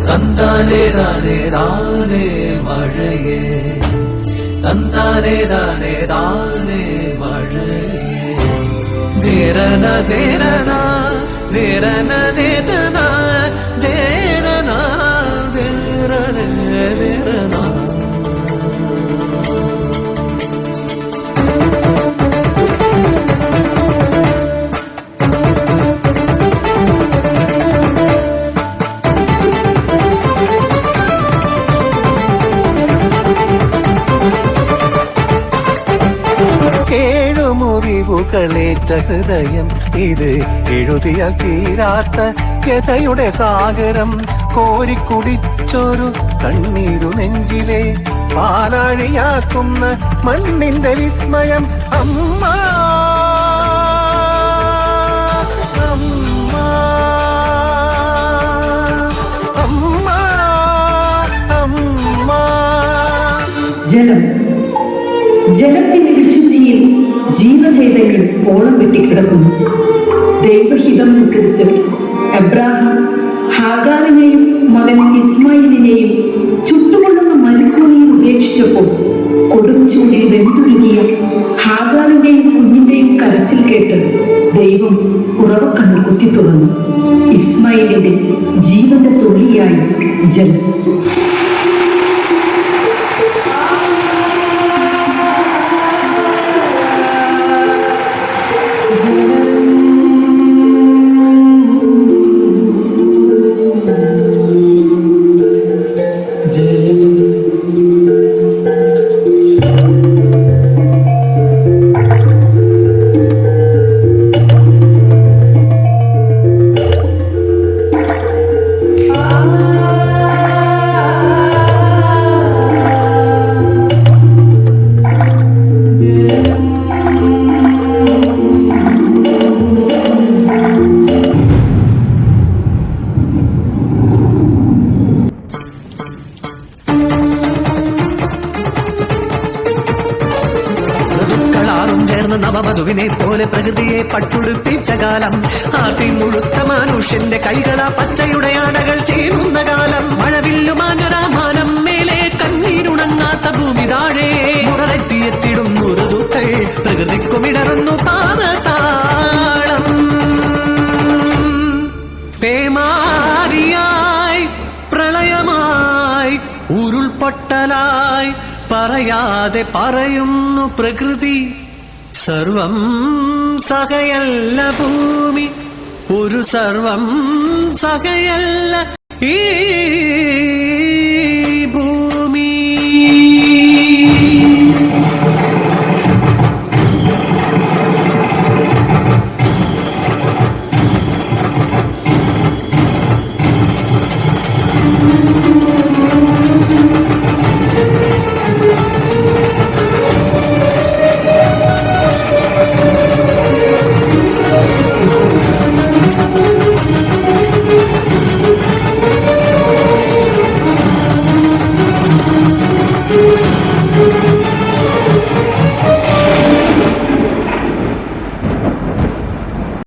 തന്താനേ താനേ താനേ മഴയേ തന്താനേ താനേ താനേ മഴയേ ധീരന ധീരന ധീരന ധീരന ധീരന ധീരന ധീരന മുറിവുകളേറ്റ ഹൃദയം ഇത് എഴുതിയാൽ തീരാത്ത വ്യഥയുടെ സാഗരം കോരിക്കുടിച്ചൊരു കണ്ണീരു നെഞ്ചിലെ പാലാഴിയാക്കുന്ന മണ്ണിന്റെ വിസ്മയം അമ്മ അമ്മ അമ്മ അമ്മ ജലം ജലത്തിന്റെ വിശുദ്ധിയിൽ ജീവചൈതന്യം ഓളം വെട്ടിക്കിടക്കുന്നു. ദൈവഹിതം അനുസരിച്ച് എബ്രാഹാം ഹാഗാറിനെയും മകൻ ഇസ്മായിലിനെയും ചുട്ടുകൊള്ളുന്ന മരുഭൂമിയിൽ ഉപേക്ഷിച്ചപ്പോൾ കൊടും ചൂടിൽ വെന്തുരുകിയ ഹാഗാറിന്റെയും കുഞ്ഞിന്റെയും കരച്ചിൽ കേട്ട് ദൈവം ഉറവക്കണ്ണ് കുത്തി തുറന്നു. ഇസ്മായിലിന്റെ ജീവന്റെ തുള്ളിയായി ജലം. നവവധുവിനെ പോലെ പ്രകൃതിയെ പട്ടുടുപ്പിച്ച കാലം ആർത്തി മുഴുത്ത മനുഷ്യന്റെ കൈകള പച്ചയുടെ ആടകൾ ചെയ്യുന്ന കാലം മഴവില്ലുമാഞ്ഞൊരാമാനം മേലെ കണ്ണീരുണങ്ങാത്ത ഭൂമി താഴെ മുറലെത്തിയെത്തിടും ഋതുക്കൾ പ്രകൃതിക്കുമിടറുന്നു പാദതാളം പേമാരിയായി പ്രളയമായി ഉരുൾപൊട്ടലായി പറയാതെ പറയുന്നു പ്രകൃതി സർവം സഹയല്ല ഭൂമി ഒരു സർവം സഹയല്ല ഈ